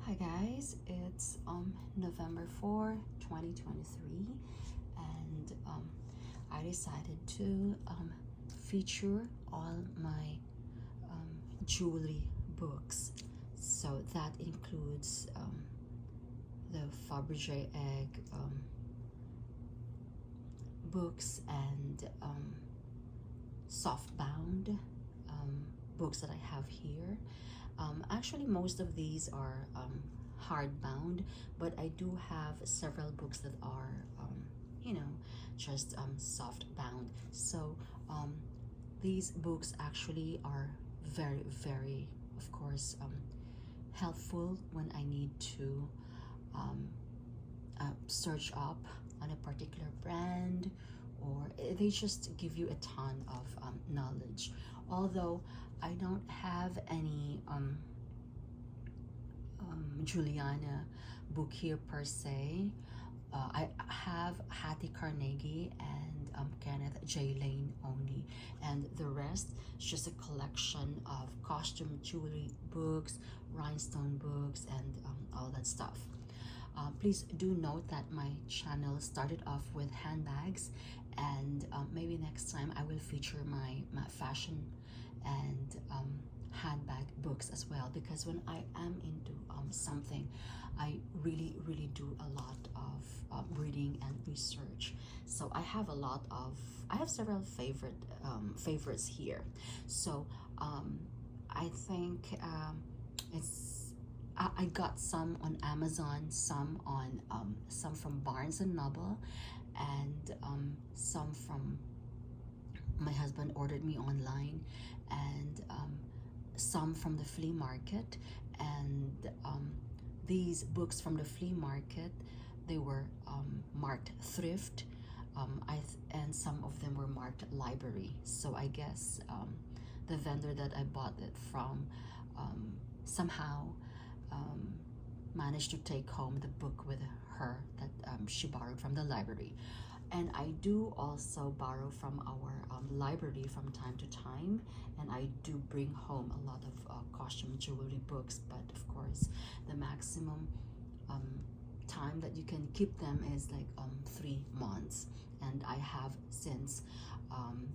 Hi guys, it's November 4, 2023, and I decided to feature all my jewelry books. So that includes the Faberge egg books and soft bound books that I have here. Actually, most of these are hardbound, but I do have several books that are, just soft bound. So these books actually are very, very, of course, helpful when I need to search up on a particular brand, or they just give you a ton of knowledge. Although I don't have any Juliana book here per se. I have Hattie Carnegie and Kenneth Jay Lane only, and the rest is just a collection of costume jewelry books, rhinestone books, and all that stuff. Please do note that my channel started off with handbags, and maybe next time I will feature my fashion and handbag books as well, because when I am into something, I really do a lot of reading and research. So I have several favorites here. So I think I got some on Amazon, some from Barnes and Noble, and some from my husband ordered me online, and some from the flea market. And these books from the flea market, they were marked thrift, and some of them were marked library. So I guess the vendor that I bought it from somehow managed to take home the book with her that she borrowed from the library. And I do also borrow from our library from time to time, and I do bring home a lot of costume jewelry books, but of course the maximum time that you can keep them is like 3 months, and I have since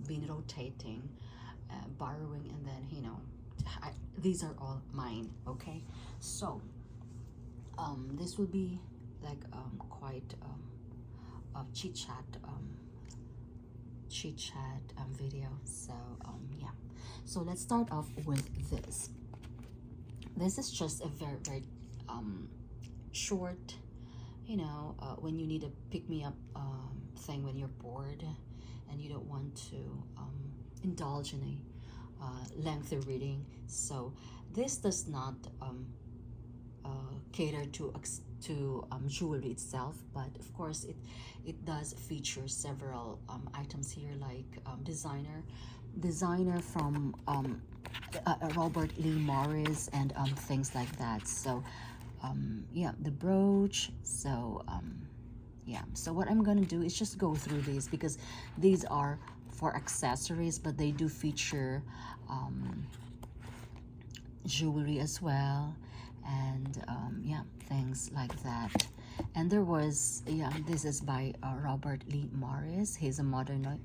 been rotating, borrowing, and then these are all mine. Okay, so this will be like quite a chit chat video. So yeah, so let's start off with this. This is just a very short, when you need a pick-me-up thing when you're bored and you don't want to indulge in a lengthy reading. So this does not cater to jewelry itself, but of course it does feature several items here, like designer from Robert Lee Morris, and things like that. So yeah, the brooch. So yeah, so what I'm gonna do is just go through these, because these are for accessories, but they do feature jewelry as well, and yeah, things like that. And there was, yeah, this is by Robert Lee Morris. He's a modernist,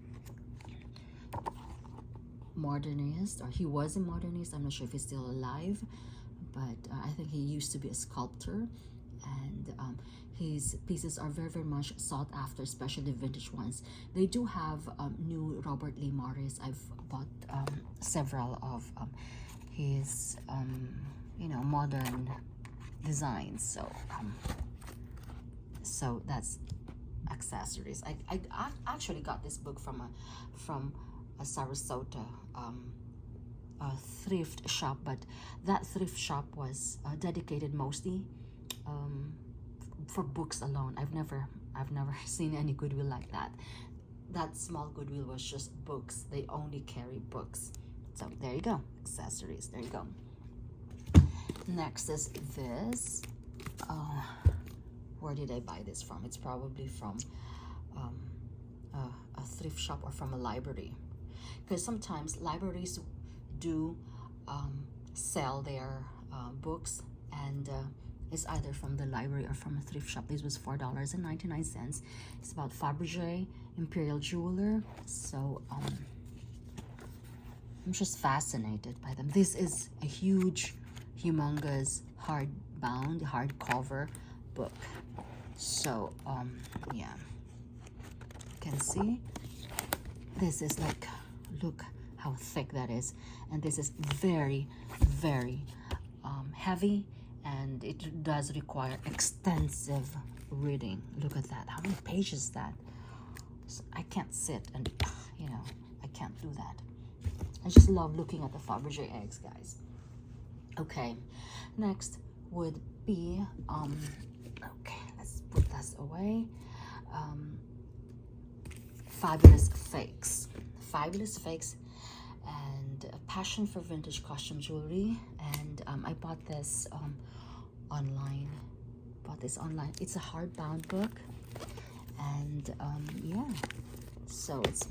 or he was a modernist. I'm not sure if he's still alive, but I think he used to be a sculptor, and his pieces are very much sought after, especially the vintage ones. They do have new Robert Lee Morris. I've bought several of his modern designs. So so that's accessories. I actually got this book from a Sarasota thrift shop, but that thrift shop was dedicated mostly for books alone. I've never seen any Goodwill like that. That small Goodwill was just books. They only carry books. So there you go, accessories. There you go. Next is this. Where did I buy this from? It's probably from a thrift shop or from a library, because sometimes libraries do sell their books, and It's either from the library or from a thrift shop. This was $4.99. It's about Faberge Imperial Jeweler. So I'm just fascinated by them. This is a huge, humongous hardcover book. So yeah, you can see this is like, look how thick that is, and this is very, very heavy, and it does require extensive reading. Look at that. How many pages is that? So I can't sit and, you know, I can't do that. I just love looking at the Faberge eggs, guys. Okay, next would be okay, let's put this away. Fabulous Fakes, and a passion for vintage costume jewelry. And I bought this online. It's a hardbound book, and yeah, so it's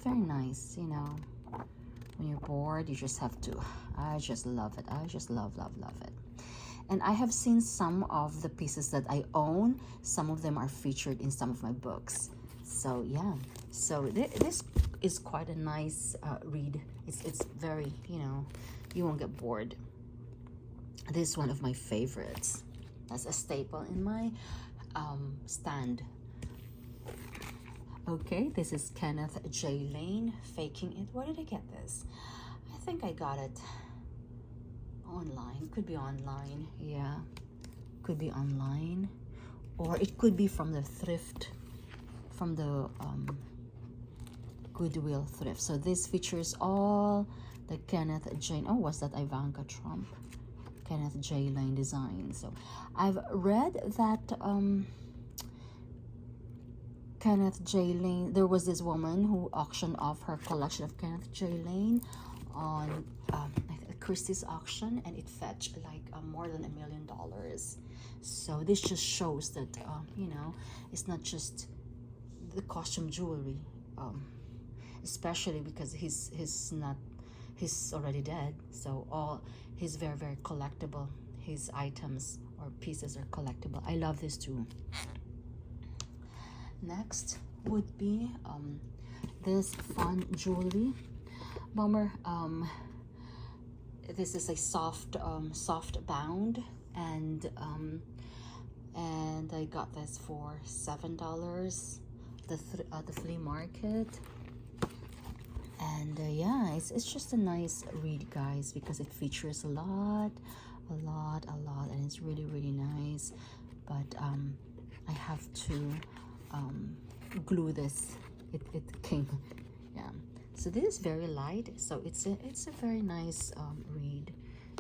very nice. You know, when you're bored, you just have to. I just love it. I just love it. And I have seen some of the pieces that I own. Some of them are featured in some of my books. So yeah, so this is quite a nice read. It's very, you know, you won't get bored. This is one of my favorites. That's a staple in my stand. Okay, this is Kenneth Jay Lane, Faking It. Where did I get this? I think I got it online. Could be online. Yeah, could be online, or it could be from the thrift, from the Goodwill thrift. So this features all the Kenneth Jay. Oh, was that Ivanka Trump? Kenneth Jay Lane design. So I've read that Kenneth Jay Lane, there was this woman who auctioned off her collection of Kenneth Jay Lane on Christie's auction, and it fetched like more than $1 million. So this just shows that you know, it's not just the costume jewelry, especially because he's already dead, so all he's very collectible. His items or pieces are collectible. I love this too. Next would be this fun jewelry bomber. This is a soft bound, and I got this for $7 at the flea market. And yeah, it's just a nice read, guys, because it features a lot, and it's really nice. But I have to glue this. It came, yeah. So this is very light, so it's a very nice read.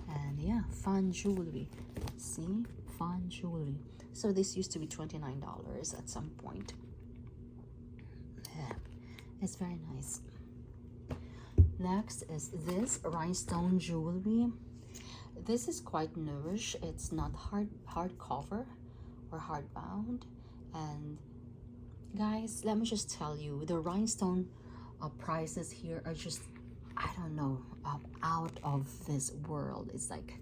And yeah, fun jewelry. See, fun jewelry. So this used to be $29 at some point. Yeah, it's very nice. Next is this Rhinestone jewelry. This is quite newish. It's not hardcover or hardbound. And guys, let me just tell you, the Rhinestone prices here are just, I don't know, out of this world. It's like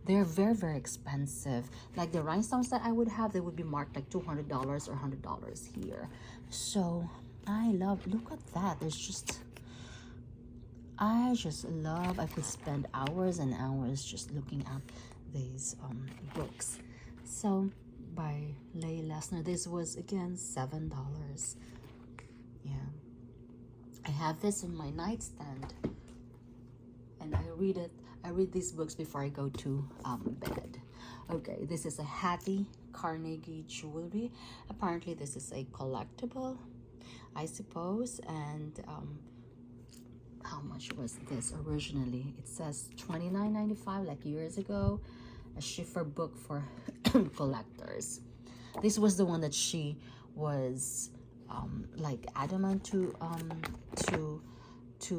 they're very expensive. Like the rhinestones that I would have, they would be marked like $200 or $100 here. So I love, look at that. There's just, I just love, I could spend hours and hours just looking at these books. So by Leigh Lesner, this was again $7. Yeah, I have this in my nightstand, and I read these books before I go to bed. Okay, this is a Hattie Carnegie jewelry. Apparently this is a collectible, I suppose. And how much was this originally? It says $29.95, like years ago. A Schiffer book for collectors. This was the one that she was like adamant to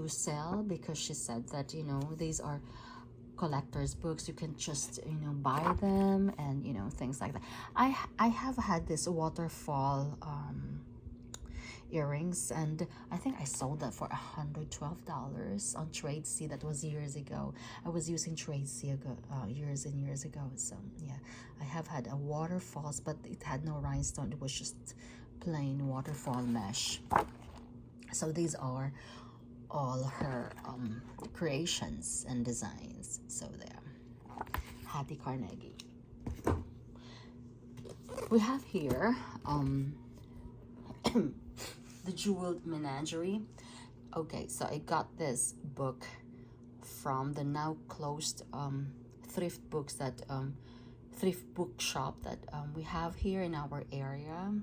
sell, because she said that, you know, these are collectors books, you can just, you know, buy them, and you know, things like that. I have had this waterfall earrings, and I think I sold that for $112 on Trade C. That was years ago. I was using Trade C years and years ago. So yeah, I have had a waterfalls, but it had no rhinestone. It was just plain waterfall mesh. So these are all her creations and designs. So there, Hattie Carnegie. We have here the Jeweled Menagerie. Okay, so I got this book from the now closed thrift book shop that we have here in our area.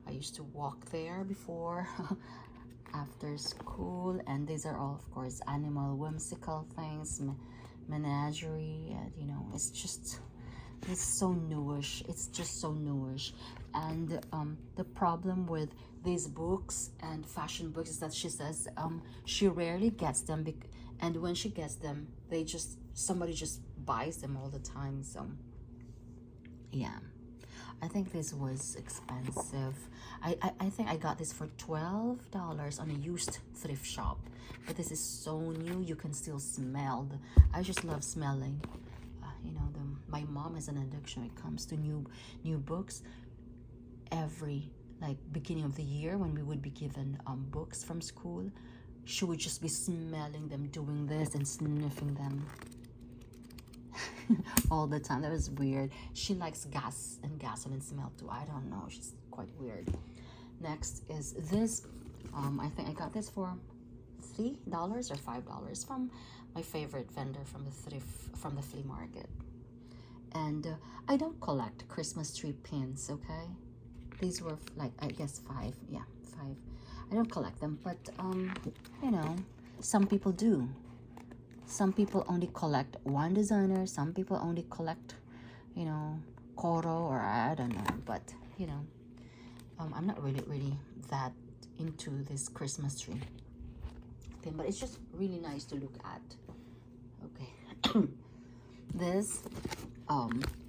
I used to walk there before after school, and these are all, of course, animal whimsical things, menagerie, and you know, it's so newish. It's just so newish. And the problem with these books and fashion books is that she says she rarely gets them, and when she gets them, somebody just buys them all the time. So yeah, I think this was expensive. I think I got this for $12 on a used thrift shop, but this is so new. You can still smell I just love smelling. You know, my mom has an addiction when it comes to new books. Every beginning of the year, when we would be given books from school, she would just be smelling them, doing this and sniffing them all the time. That was weird. She likes gas and gasoline smell too. I don't know, she's quite weird. Next is this. I think I got this for $3 or $5 from my favorite vendor from the flea market. And I don't collect Christmas tree pins, okay? These were I guess $5. Yeah, $5. I don't collect them, but you know, some people do. Some people only collect one designer. Some people only collect, you know, Koro, or I don't know. But you know, I'm not really that into this Christmas tree thing, but it's just really nice to look at. Okay. This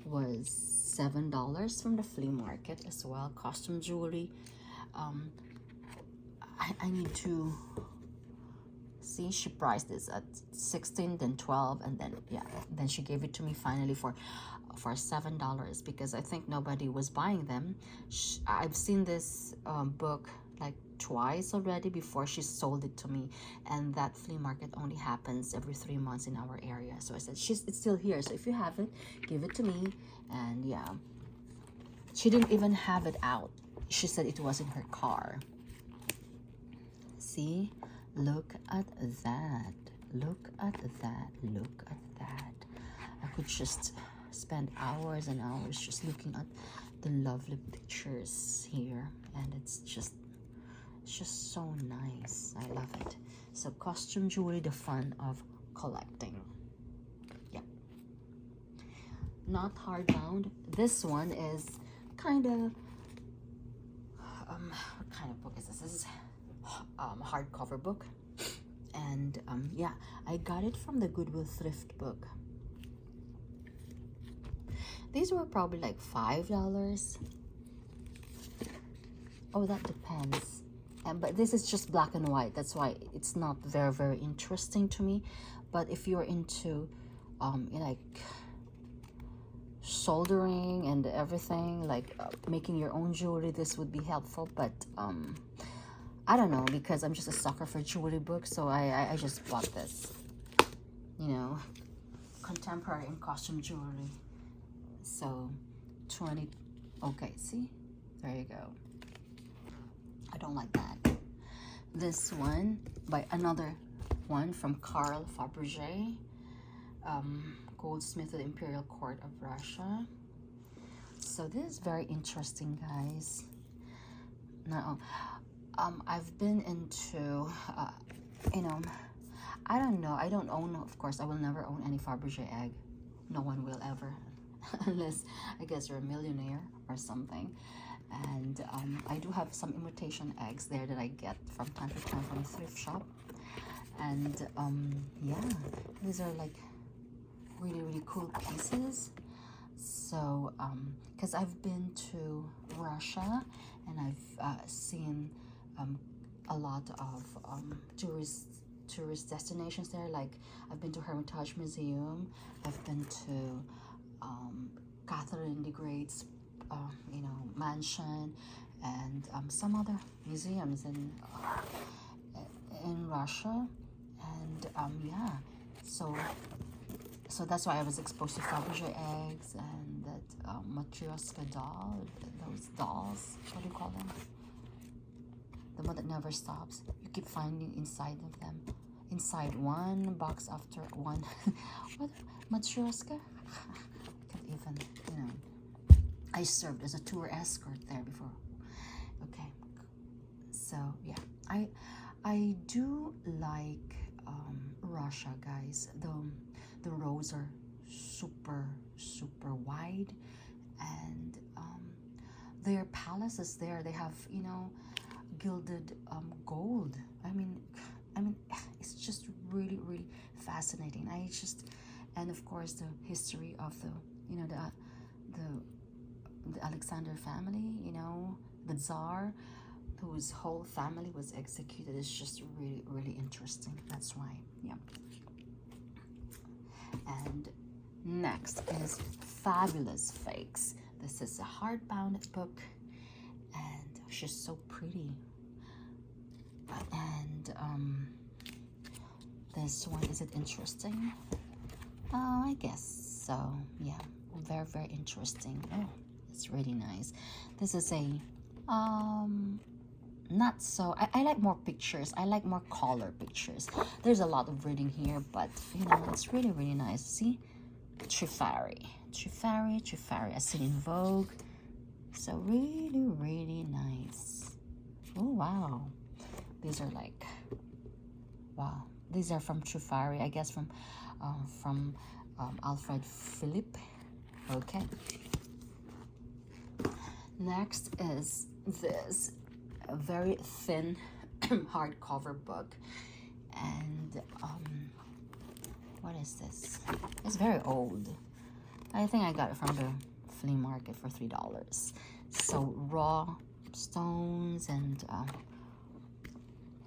was $7 from the flea market as well. Costume jewelry. I need to see, she priced this at $16, then $12, and then she gave it to me finally for $7, because I think nobody was buying them. I've seen this book like twice already before she sold it to me, and that flea market only happens every 3 months in our area. So I said, it's still here, so if you have it, give it to me. And yeah, she didn't even have it out. She said it was in her car. See, look at that, look at that, look at that. I could just spend hours and hours just looking at the lovely pictures here, and it's just so nice. I love it. So costume jewelry, the fun of collecting. Yeah, not hardbound. This one is kind of what kind of book is this? This is hardcover book, and yeah, I got it from the Goodwill thrift book. These were probably like $5. Oh, that depends. But this is just black and white. That's why it's not very interesting to me. But if you're into like soldering and everything, like making your own jewelry, this would be helpful. But I don't know, because I'm just a sucker for jewelry books, so I just bought this. You know, contemporary and costume jewelry. So 20. Okay, see, there you go. I don't like that. This one by another one from Karl Faberge, goldsmith of the Imperial Court of Russia. So this is very interesting, guys. Now I've been into you know, I don't know, I don't own, of course I will never own any Faberge egg. No one will ever unless I guess you're a millionaire or something. And I do have some imitation eggs there that I get from time to time from a thrift shop. And yeah, these are like really cool pieces. So because I've been to Russia, and I've seen a lot of tourist destinations there. Like I've been to Hermitage Museum, I've been to Catherine the Great's mansion, and some other museums in Russia, and yeah, so that's why I was exposed to Faberge eggs and that Matryoshka doll, those dolls, what do you call them? The one that never stops. You keep finding inside of them, inside one box after one. What, Matryoshka? I can't even, I served as a tour escort there before. Okay, so yeah, I do like Russia, guys. The roads are super wide, and their palaces there, they have gilded gold. I mean it's just really fascinating. And of course the history of the Alexander family, the Tsar, whose whole family was executed, is just really interesting. That's why, yeah. And next is Fabulous Fakes. This is a hardbound book, and she's so pretty. And this one, is it interesting? I guess so. Yeah, very interesting. Oh, it's really nice. This is a not so, I like more pictures. I like more color pictures. There's a lot of reading here, but it's really nice. See, Trifari, as seen in Vogue. So really nice. Oh wow, these are like, wow, these are from Trifari, I guess, from Alfred Philippe. Okay, next is this a very thin hardcover book, and what is this? It's very old. I think I got it from the flea market for $3. So raw stones, and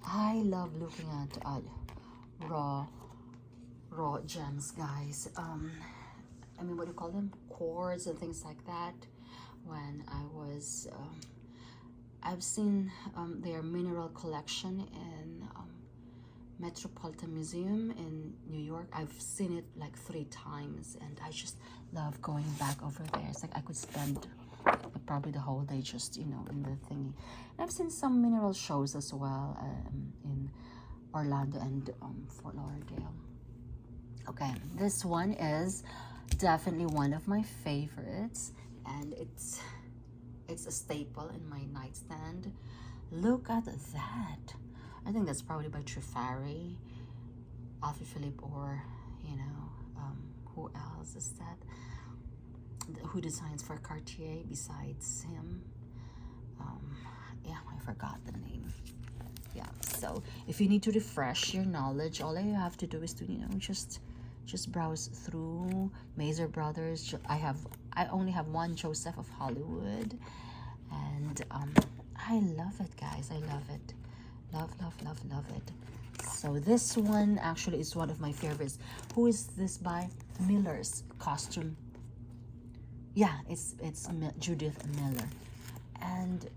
I love looking at raw gems, guys. I mean, what do you call them? Quartz and things like that. When I was I've seen their mineral collection in Metropolitan Museum in New York. I've seen it like 3 times, and I just love going back over there. It's like I could spend probably the whole day just in the thingy. And I've seen some mineral shows as well in Orlando and Fort Lauderdale. Okay, this one is definitely one of my favorites, and it's a staple in my nightstand. Look at that. I think that's probably by Trifari, Alfred Philippe, or who else is that? Who designs for Cartier besides him? Yeah, I forgot the name. Yeah, so if you need to refresh your knowledge, all you have to do is to just browse through Mazer Brothers. I only have one Joseph of Hollywood, and I love it, guys. I love it. Love it. So this one actually is one of my favorites. Who is this by? Miller's Costume. Yeah, it's Judith Miller, and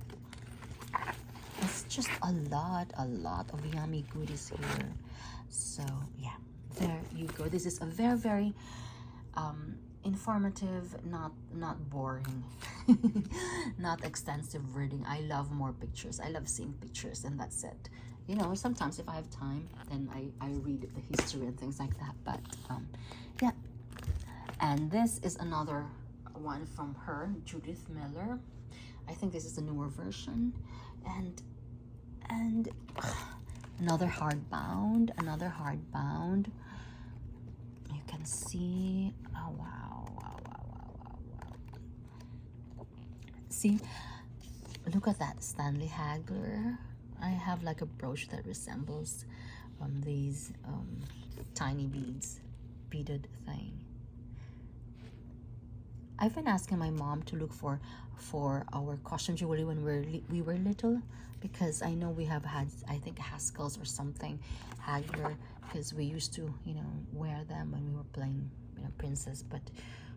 it's just a lot of yummy goodies here. So yeah, there you go. This is a very informative, not boring, not extensive reading. I love more pictures. I love seeing pictures, and that's it. Sometimes if I have time, then I read the history and things like that. But yeah, and this is another one from her, Judith Miller. I think this is a newer version, and another hardbound. You can see, oh wow. See, look at that, Stanley Hagler. I have like a brooch that resembles these tiny beaded thing. I've been asking my mom to look for our costume jewelry when we were little, because I know we have had, I think, Haskell's or something, Hagler, because we used to, you know, wear them when we were playing, you know, princess. But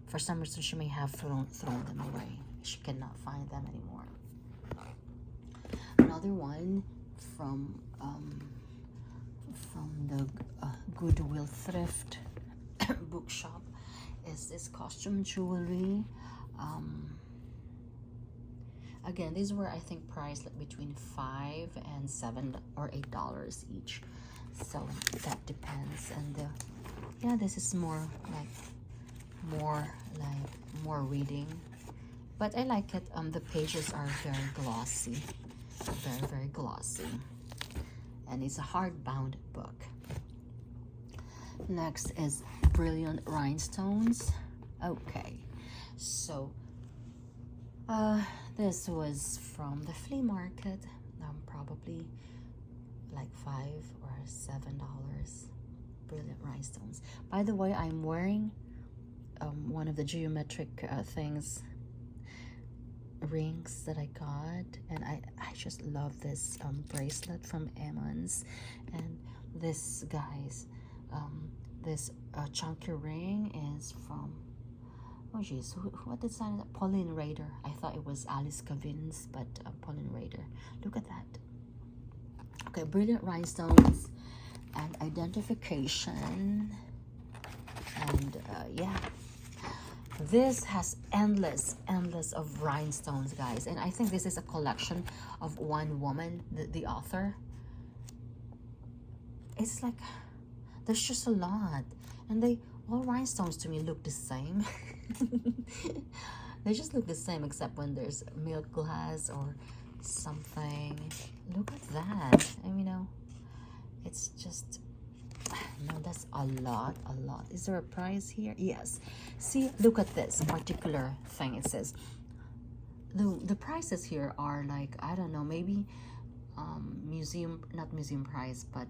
for some reason she may have thrown them away. She cannot find them anymore. Another one from the Goodwill Thrift bookshop is this costume jewelry. Again, these were, I think, priced like between $5 and $7 or $8 each, so that depends. And yeah, this is more reading, but I like it. The pages are very glossy, very glossy, and it's a hardbound book. Next is Brilliant Rhinestones. Okay, so this was from the flea market, probably like $5 or $7. Brilliant Rhinestones. By the way, I'm wearing one of the geometric rings that I got, and I just love this bracelet from Emmons. And this, guys, this chunky ring is from, oh geez, what design is that? Pauline Raider. I thought it was Alice Cavins, but Pauline Raider. Look at that. Okay, Brilliant Rhinestones and identification. And yeah, this has endless of rhinestones, guys. And I think this is a collection of one woman, the author. It's like, there's just a lot, and all rhinestones to me look the same. They just look the same, except when there's milk glass or something. Look at that. I mean, you know, it's just, no, that's a lot. Is there a price here? Yes. See, look at this particular thing. It says the prices here are like, I don't know, maybe not museum price, but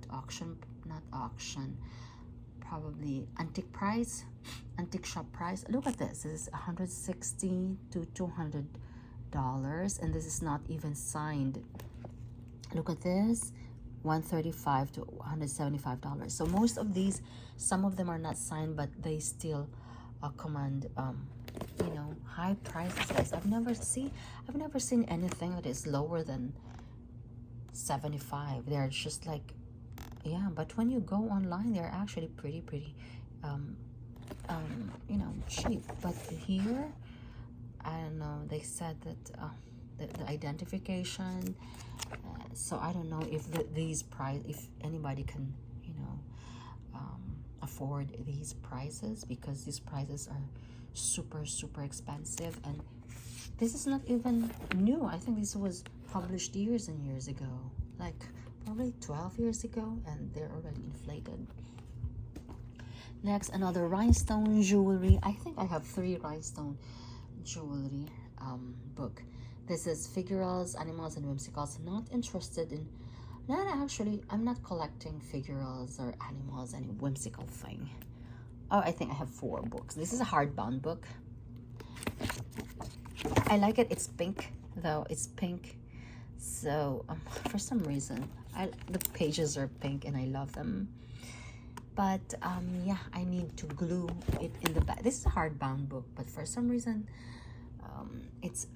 probably antique shop price. Look at this. This is $160 to $200, and this is not even signed. Look at this, $135 to $175. So most of these, some of them are not signed, but they still command you know, high prices, guys. I've never seen anything that is lower than $75. They're just like, yeah, but when you go online, they're actually pretty you know, cheap. But here, I don't know, they said that the identification, so I don't know if if anybody can, you know, afford these prices, because these prices are super expensive. And this is not even new. I think this was published years and years ago, like probably 12 years ago, and they're already inflated. Next, another rhinestone jewelry. I think I have 3 rhinestone jewelry book. This is Figurals, Animals, and Whimsicals. I'm not collecting figurals or animals, any whimsical thing. Oh, I think I have 4 books. This is a hardbound book. I like it. It's pink, though. It's pink. So for some reason, the pages are pink, and I love them. But yeah, I need to glue it in the back. This is a hardbound book, but for some reason, it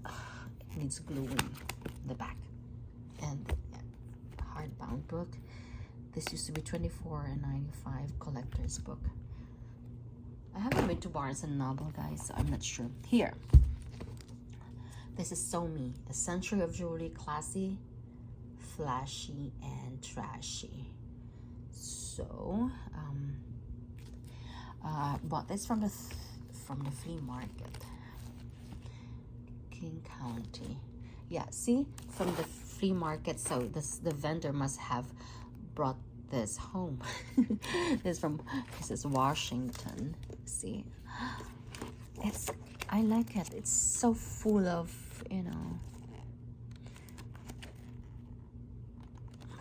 needs gluing in the back. And yeah, hardbound book. This used to be $24.95 collector's book. I haven't been to Barnes and Noble, guys, so I'm not sure. Here, this is So Me, a century of jewelry, classy, flashy, and trashy. So, bought this from the flea market, King County. Yeah, see, from the flea market. So the vendor must have brought this home. This is Washington. See, I like it. It's so full of, you know,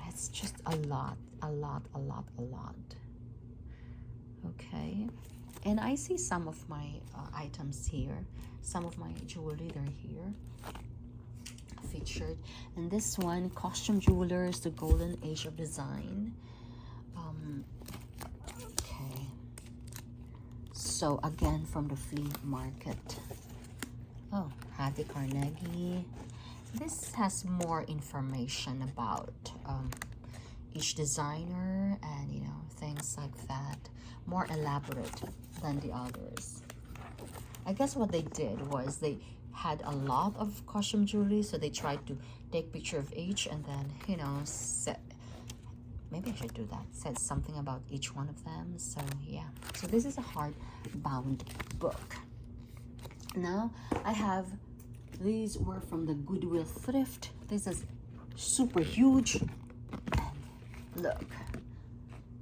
it's just a lot. Okay, And I see some of my items here. Some of my jewelry, they're here featured. And this one, Costume Jewelers, the Golden Age of Design. Okay. So again, from the flea market. Oh, Hattie Carnegie. This has more information about each designer and, you know, things like that. More elaborate than the others. I guess what they did was they had a lot of costume jewelry, so they tried to take picture of each and then, you know, set, maybe I should do that, said something about each one of them. So yeah, so this is a hardbound book. Now I have, these were from the Goodwill thrift. This is super huge, and look,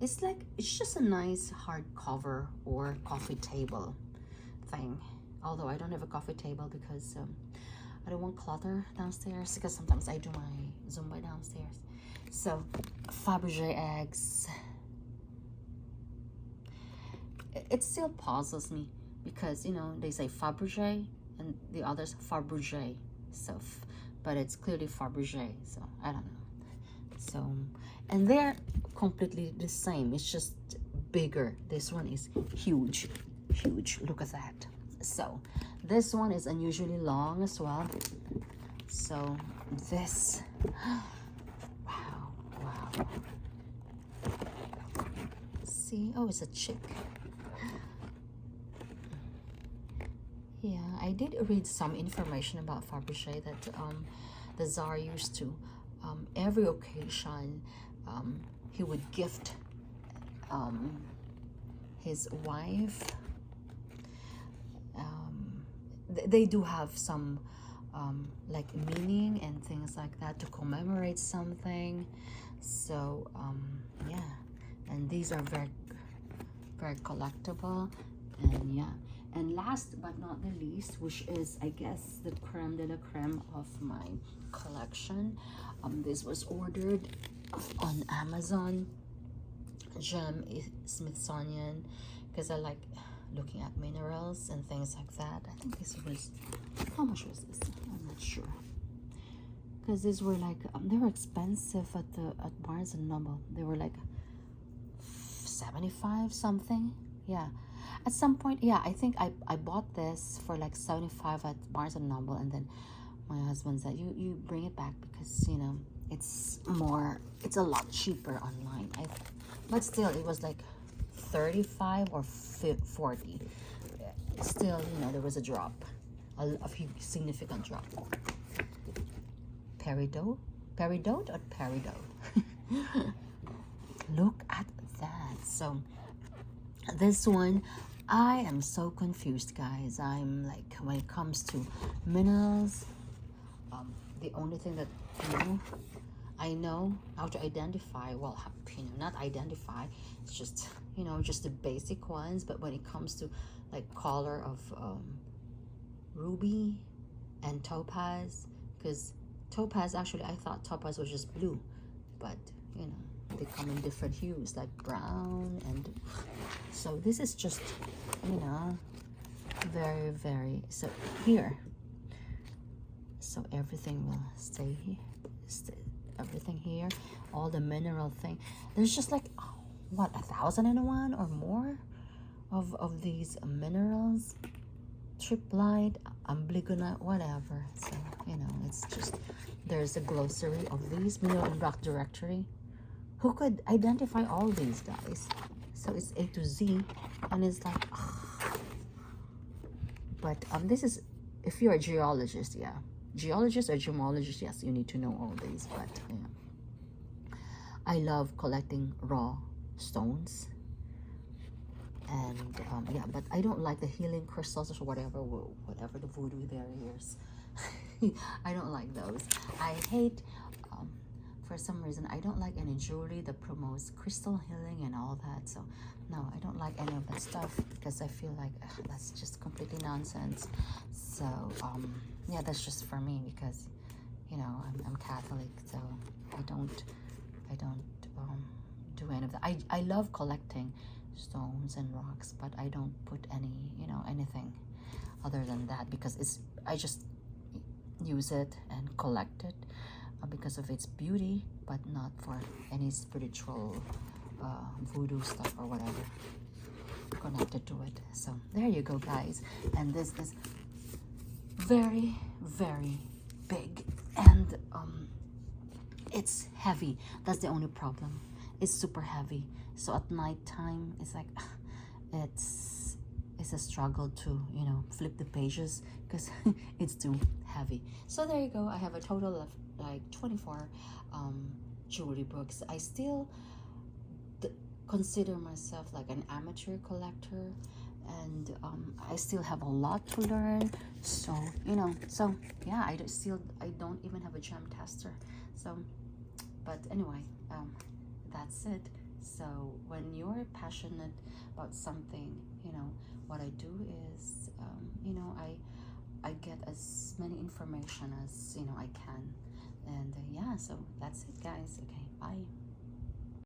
it's like, it's just a nice hardcover or coffee table thing. Although I don't have a coffee table because I don't want clutter downstairs, because sometimes I do my Zumba downstairs. So Faberge eggs. It still puzzles me because, you know, they say Faberge and the others Faberge. So, but it's clearly Faberge. So I don't know. So, and they're completely the same. It's just bigger. This one is huge, huge. Look at that. So this one is unusually long as well. So this, wow, wow. See, oh, it's a chick. Yeah, I did read some information about Faberge that the Tsar used to, every occasion, he would gift his wife. They do have some like meaning and things like that to commemorate something. So yeah, and these are very, very collectible. And yeah, and last but not the least, which is, I guess, the creme de la creme of my collection, this was ordered on Amazon, Gem Smithsonian, because I like looking at minerals and things like that. I think this was, how much was this? I'm not sure, because these were like they were expensive at Barnes and Noble. They were like 75 something. Yeah, at some point, yeah, I think I bought this for like 75 at Barnes and Noble, and then my husband said, you bring it back because, you know, it's a lot cheaper online. But still, it was like 35 or 40. Still, you know, there was a drop, a few significant drop. Peridot or peridot? Look at that. So this one, I am so confused, guys. I'm like, when it comes to minerals, the only thing that, you know, I know how to identify, well, you know, not identify, it's just, you know, just the basic ones. But when it comes to like color of ruby and topaz, because topaz, actually I thought topaz was just blue, but you know, they come in different hues like brown. And so this is just, you know, very, very, so here, so everything will stay here, everything here, all the mineral thing. There's just like, what, 1,001 or more of these minerals, triplite, amblygonite, whatever. So, you know, it's just, there's a glossary of these, mineral and rock directory. Who could identify all these, guys? So it's A to Z, and it's like, but this is, if you're a geologist, yeah, geologist or gemologist, yes, you need to know all these. But yeah, I love collecting raw stones, and yeah, but I don't like the healing crystals or whatever the voodoo there is. I don't like those. I hate, for some reason, I don't like any jewelry that promotes crystal healing and all that. So no, I don't like any of that stuff, because I feel like that's just completely nonsense. So yeah, that's just for me, because, you know, I'm Catholic, so I don't do any of that. I love collecting stones and rocks, but I don't put any, you know, anything other than that, because I just use it and collect it because of its beauty, but not for any spiritual voodoo stuff or whatever connected to it. So there you go, guys. And this is very, very big, and it's heavy. That's the only problem. It's super heavy. So at night time, it's like it's a struggle to, you know, flip the pages because it's too heavy. So there you go. I have a total of like 24 jewelry books. I still consider myself like an amateur collector, and I still have a lot to learn. So, you know, so yeah, I don't even have a gem tester. So, but anyway, that's it. So when you're passionate about something, you know, what I do is, you know, I get as many information as, you know, I can. And yeah, so that's it, guys. Okay, bye.